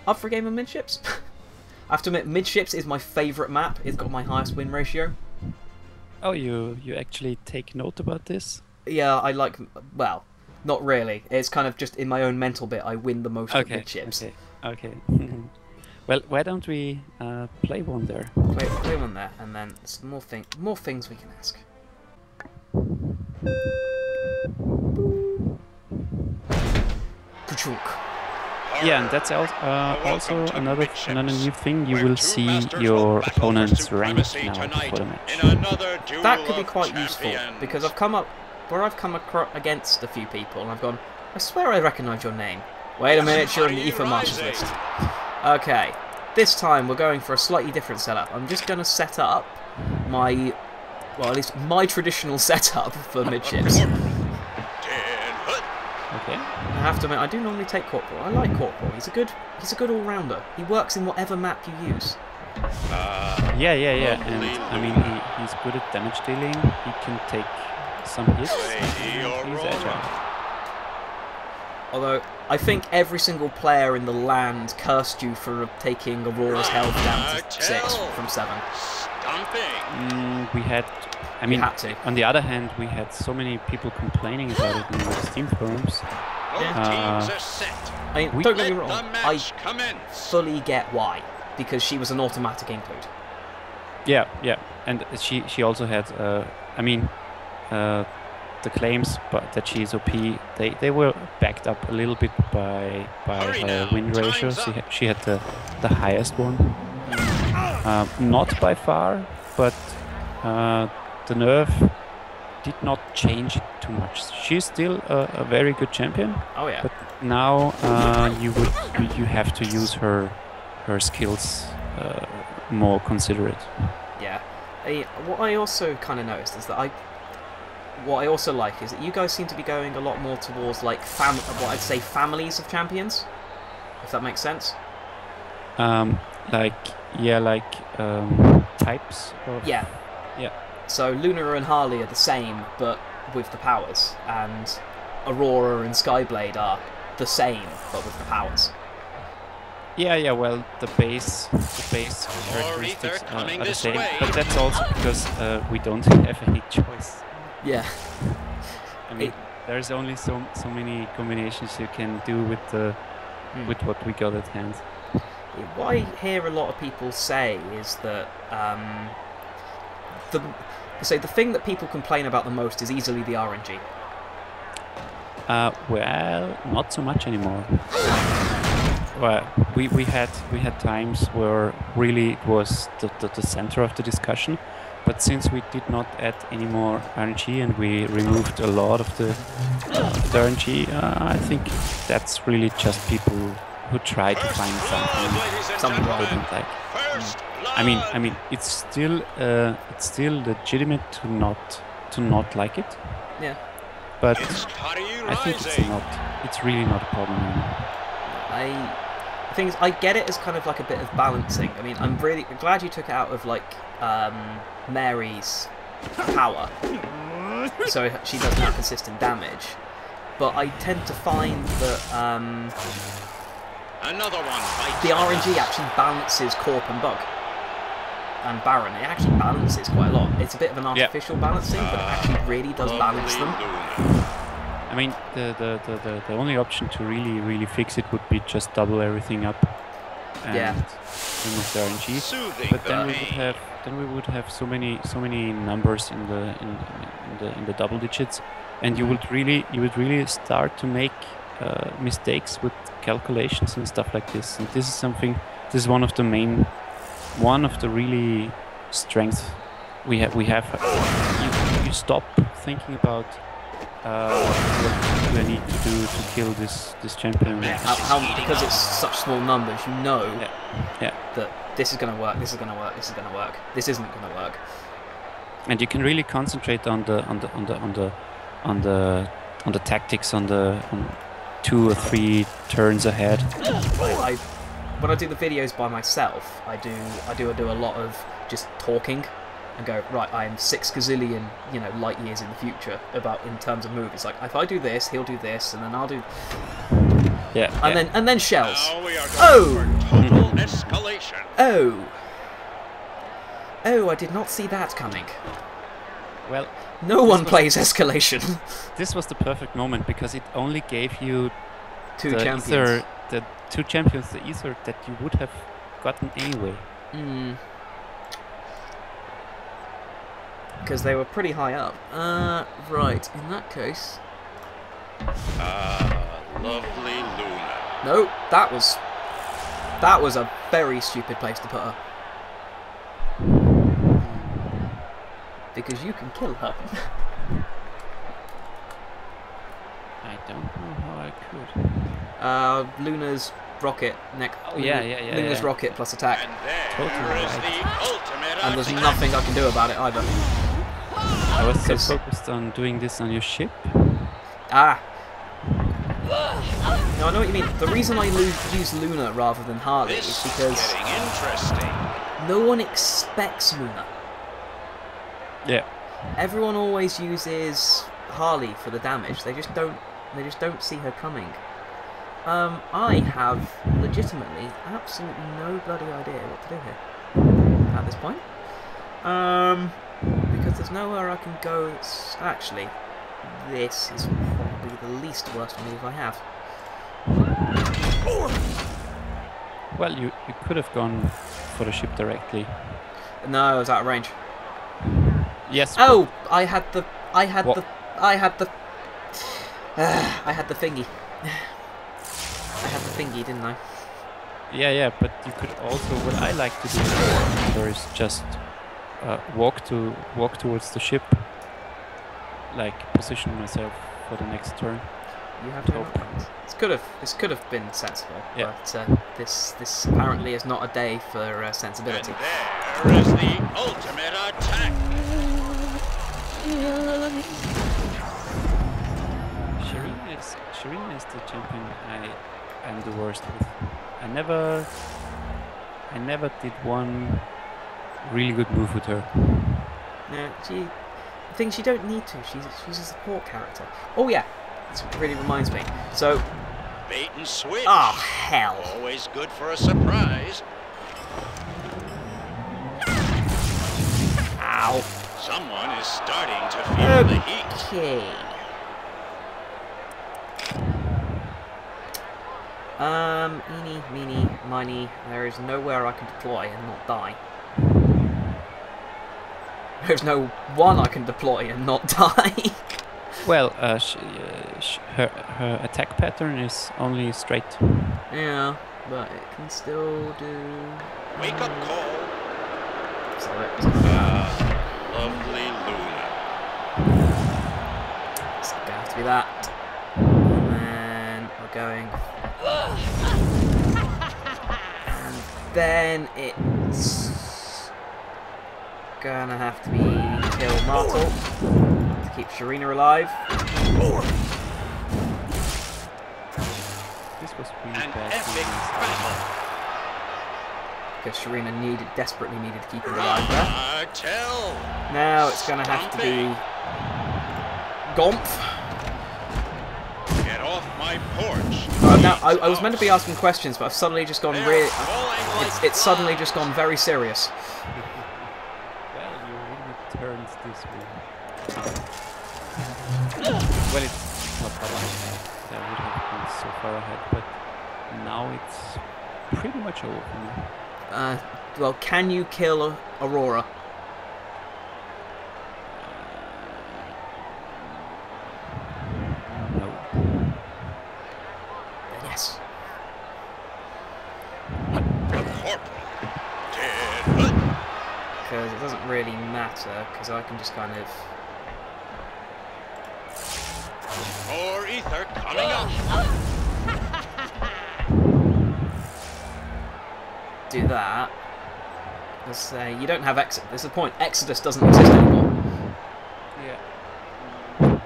Up for a game of midships? I have to admit, midships is my favourite map. It's got my highest win ratio. Oh, you actually take note about this? Yeah, I like... Well, not really. It's kind of just in my own mental bit. I win the most of midships. Okay. Well, why don't we play one there? Play one there, and then some more things we can ask. Yeah, and that's also another new thing. You will see your opponent's rank now before the match. That could be quite useful because I've come against a few people, and I've gone, I swear I recognise your name. Wait a minute, you're in the Ether Marches list. Okay, this time we're going for a slightly different setup. I'm just going to set up my, well, at least my traditional setup for midships. Okay. I have to admit, I do normally take Corporal. I like Corporal. He's a good all-rounder. He works in whatever map you use. Yeah. And I mean, he's good at damage dealing. He can take some hits. He's agile. Although I think every single player in the land cursed you for taking Aurora's health down to 6 from 7. We had. I mean, had to. On the other hand, we had so many people complaining about it in the Steam forums. I mean, don't get me wrong, I fully get why, because she was an automatic include. Yeah, and she also had, I mean, the claims that she is OP, they were backed up a little bit by her win ratio. She had the highest one, not by far, but the nerf did not change it too much. She's still a very good champion. Oh yeah. But now you have to use her skills more considerate. Yeah. What I also kind of noticed is that what I also like is that you guys seem to be going a lot more towards like what I'd say families of champions, if that makes sense. Types of... Yeah. So Luna and Harley are the same, but with the powers, and Aurora and Skyblade are the same, but with the powers. Yeah. Well, the base characteristics are the same, but that's also because we don't have any choice. Yeah. I mean, there's only so many combinations you can do with with what we got at hand. What I hear a lot of people say is that the thing that people complain about the most is easily the RNG. Well, not so much anymore. Well, we had times where really it was the center of the discussion, but since we did not add any more RNG and we removed a lot of the RNG, I think that's really just people who try to find something they don't like. I mean, it's still legitimate to not like it. Yeah. But I think it's really not a problem anymore. The thing is, I get it as kind of like a bit of balancing. I mean, I'm really glad you took it out of like Mary's power, so she doesn't have consistent damage. But I tend to find that the RNG actually balances Corp and Bug and Baron. It actually balances quite a lot. It's a bit of an artificial balancing, but it actually really does balance them. I mean, the only option to really fix it would be just double everything up and remove the RNG. But then we would have so many numbers in the double digits, and you would really start to make mistakes with calculations and stuff like this. And this is one of the really strengths we have. You stop thinking about what do I need to do to kill this champion. Yeah, because it's such small numbers, you know that this is going to work, this is going to work, this is going to work, this isn't going to work. And you can really concentrate on the tactics on 2 or 3 turns ahead. When I do the videos by myself, I do a lot of just talking and go, right, I am 6 gazillion, light years in the future in terms of moves. It's like, if I do this, he'll do this, and then I'll do... Yeah. And then shells. Oh! total escalation. Oh. Oh, I did not see that coming. Well, No one plays escalation. this was the perfect moment because it only gave you Two the champions. the two champions, the ether that you would have gotten anyway. Because they were pretty high up. Right, in that case... Lovely Luna. No, that was a very stupid place to put her. Because you can kill her. I don't know how I could. Luna's rocket Oh, yeah. Luna's rocket plus attack. And there Totally is right. the ultimate And there's attack. nothing I can do about it either. I was so 'Cause- focused on doing this on your ship. Ah. No, I know what you mean. The reason I use Luna rather than Harley This is because is getting interesting. no one expects Luna. Yeah. Everyone always uses Harley for the damage. They just don't see her coming. I have legitimately absolutely no bloody idea what to do here at this point. Because there's nowhere I can go. Actually, this is probably the least worst move I have. Well, you could have gone for the ship directly. No, I was out of range. Yes. Oh, I had the What? I had the thingy. I had the thingy, didn't I? Yeah, but you could also. What I like to do there is just walk towards the ship, like position myself for the next turn. You have Hope. no plans. This could have been sensible, Yeah. but this apparently is not a day for And sensibility. there is the ultimate attack. Aerena is the champion I am the worst with. I never did one really good move with her. Yeah, the thing you don't need to. She's a support character. Oh yeah, this really reminds me. So, Bait and switch. oh hell. Always good for a surprise. Ow. Someone is starting to feel the heat. Okay. Eeny, meeny, miny. There is nowhere I can deploy and not die. There's no one I can deploy and not die. Well, her attack pattern is only straight. Yeah, but it can still do... Wake up call. Sorry. Lovely Luna. It's going to have to be that. And then we're going... And then it's... gonna have to be kill Martel to keep Aerena alive. This was really An bad. epic battle. Because Aerena desperately needed to keep him alive there. Martel. Now it's gonna have to be Gomph. Get off my porch. Now I was meant to be asking questions, but I've suddenly just gone really. It's suddenly just gone very serious. Well, you really turned this way. Well, it's not that I would have been so far ahead, but now it's pretty much over for me. Well, can you kill Aurora? No. Yes. Corporal. Dead. Because it doesn't really matter, because I can just kind of... More ether coming up. do that. Let's say you don't have Exodus. This is the point. Exodus doesn't exist anymore. Yeah.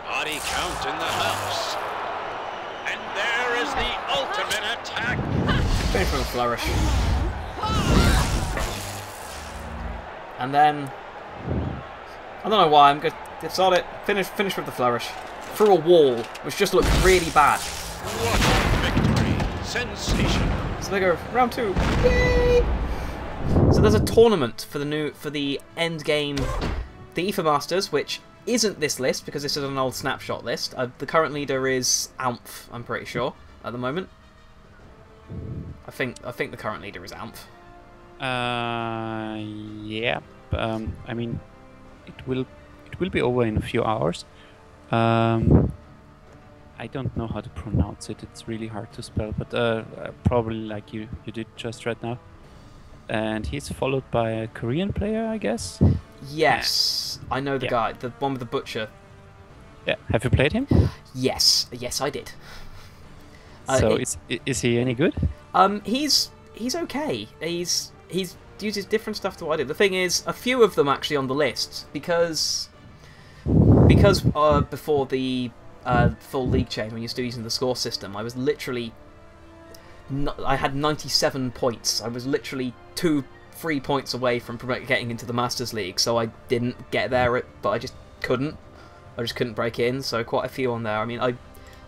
Body count in the house. And there is the ultimate attack. Going for a flourish. And then I don't know why. I'm good. It's on it. Finish with the flourish. Through a wall, which just looked really bad. What a victory! Sensational. So they go round 2. Yay! So there's a tournament for the end game, the IFA Masters, which isn't this list because this is an old snapshot list. The current leader is Amph, I'm pretty sure at the moment. I think the current leader is Amph. Yeah. I mean, it will be over in a few hours. I don't know how to pronounce it. It's really hard to spell, but probably like you did just right now. And he's followed by a Korean player, I guess. Yes, I know the guy, the one with the butcher. Yeah, have you played him? Yes, I did. So is he any good? He's okay. He's uses different stuff to what I did. The thing is, a few of them actually on the list because before the full league change, when you're still using the score system, I was literally I had 97 points. I was literally 2-3 points away from getting into the Masters League, so I didn't get there, but I just couldn't. I just couldn't break in, so quite a few on there. I mean, I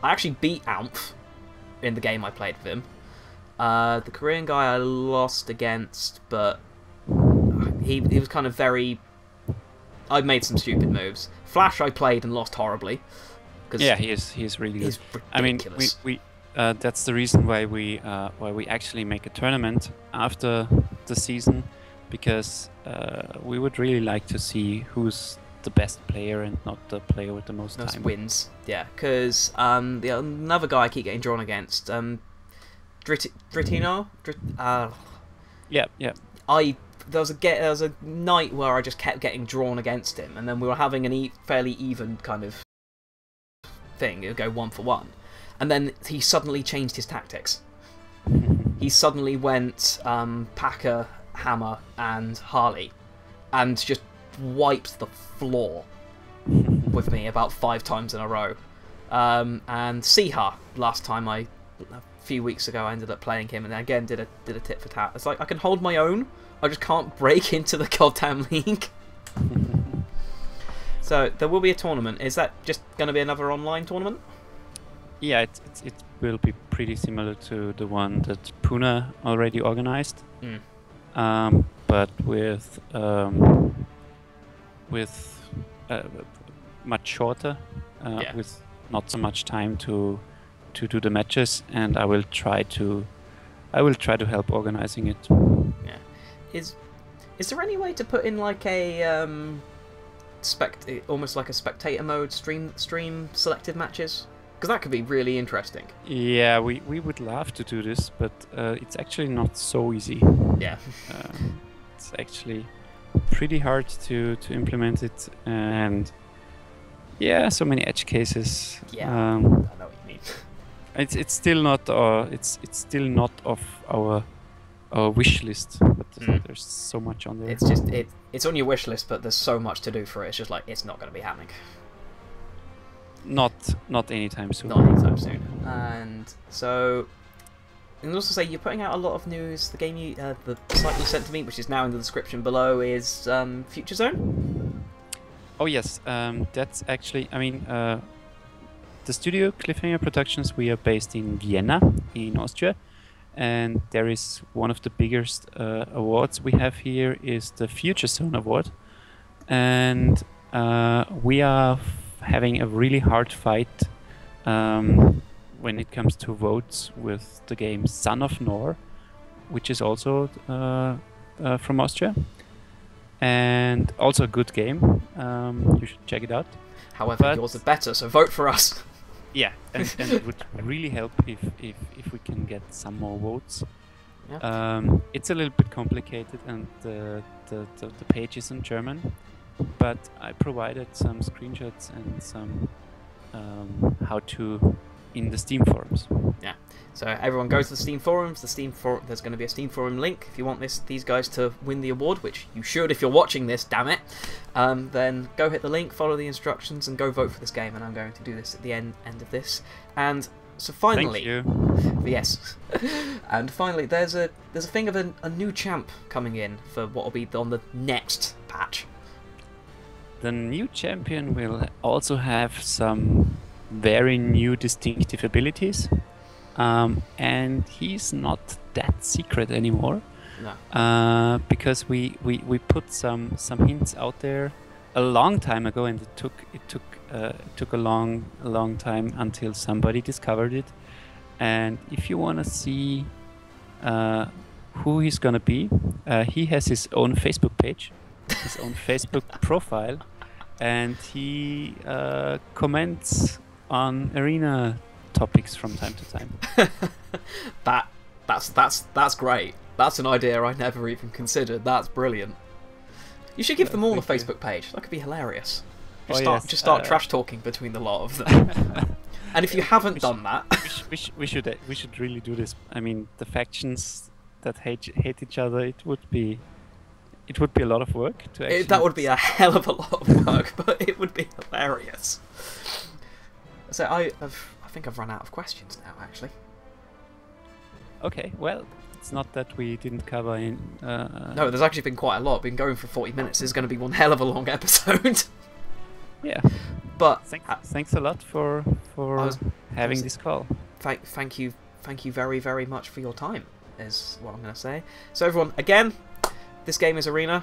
actually beat Amph in the game I played with him. The Korean guy I lost against, but he was kind of very... I made some stupid moves. Flash I played and lost horribly. Yeah, he is really good. He's ridiculous. I mean, we that's the reason why we actually make a tournament after the season, because we would really like to see who's the best player and not the player with the most time. Wins. Yeah, because another guy I keep getting drawn against, Dritino. Yeah. There was a night where I just kept getting drawn against him, and then we were having a fairly even kind of thing. It would go 1 for 1, and then he suddenly changed his tactics. He suddenly went Packer, Hammer, and Harley, and just wiped the floor with me about 5 times in a row. And Siha, last time a few weeks ago, I ended up playing him, and again did a tit for tat. It's like I can hold my own, I just can't break into the goddamn league. So there will be a tournament. Is that just going to be another online tournament? Yeah, it will be pretty similar to the one that Puna already organized, but with much shorter, with not so much time to do the matches, and I will try to help organizing it. Yeah. Is there any way to put in like a almost like a spectator mode stream selected matches? Because that could be really interesting. Yeah, we would love to do this, but it's actually not so easy. Yeah. It's actually pretty hard to implement it, and yeah, so many edge cases. Yeah, I know what you mean. It's still not of our wish list, but there's so much on there. It's just it's on your wish list, but there's so much to do for it. It's just like it's not going to be happening. Not anytime soon. Not anytime soon. And so, and also say you're putting out a lot of news. The game the site you sent to me, which is now in the description below, is Future Zone. Oh yes, that's actually. I mean, the studio Cliffhanger Productions. We are based in Vienna, in Austria. And there is one of the biggest awards we have here is the Future Zone Award, and we are having a really hard fight when it comes to votes with the game Son of Nor, which is also from Austria, and also a good game. You should check it out. However, yours is better, so vote for us. Yeah, and it would really help if we can get some more votes. Yeah. It's a little bit complicated, and the page is in German, but I provided some screenshots and some how-to in the Steam forums. Yeah. So everyone goes to the Steam forums. There's going to be a Steam forum link if you want these guys to win the award, which you should if you're watching this. Damn it! Then go hit the link, follow the instructions, and go vote for this game. And I'm going to do this at the end of this. And so finally, thank you. Yes. And finally, there's a thing of a new champ coming in for what will be on the next patch. the new champion will also have some very new distinctive abilities, and he's not that secret anymore. No. Because we put some hints out there a long time ago, and it took a long time until somebody discovered it. And if you want to see who he's gonna be, he has his own Facebook page, his own Facebook profile, and he comments on Aerena topics from time to time. That's great. That's an idea I never even considered. That's brilliant. You should give them all a Facebook page. That could be hilarious. Just start trash talking between the lot of them. And if you haven't done that, we should really do this. I mean, the factions that hate each other, it would be a lot of work to actually. That would be a hell of a lot of work, but it would be hilarious. So I think I've run out of questions now, actually. Okay, well, it's not that we didn't cover in. No, there's actually been quite a lot. Been going for 40 minutes. This is going to be one hell of a long episode. Yeah. But thanks a lot for having this call. Thank you very, very much for your time, is what I'm going to say. So everyone, again, this game is Aerena.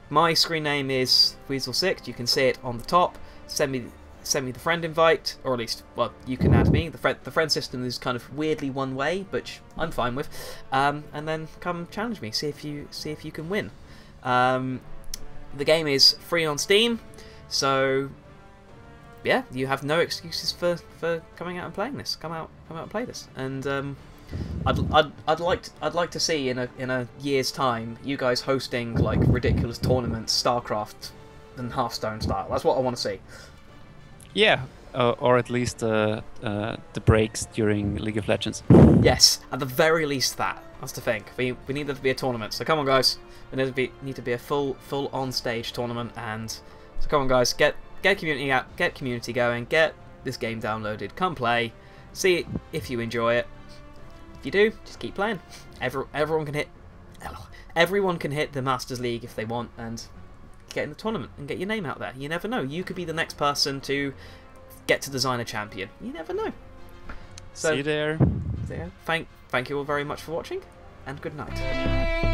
My screen name is Weasel6. You can see it on the top. Send me the friend invite, or at least, well, you can add me. The friend system is kind of weirdly one way, which I'm fine with. And then come challenge me. See if you can win. The game is free on Steam, so. Yeah, you have no excuses for coming out and playing this. Come out and play this. And I'd like to see in a year's time you guys hosting like ridiculous tournaments, StarCraft and Hearthstone style. That's what I want to see. Yeah, or at least the breaks during League of Legends. Yes, at the very least that. That's the thing. We need there to be a tournament. So come on, guys. There need to be a full on stage tournament. And so come on, guys. Get community out, get community going, get this game downloaded, come play, see if you enjoy it. If you do, just keep playing. Everyone can hit the Masters League if they want and get in the tournament and get your name out there. You never know. You could be the next person to get to design a champion. You never know. So, see you there. Thank you all very much for watching, and good night.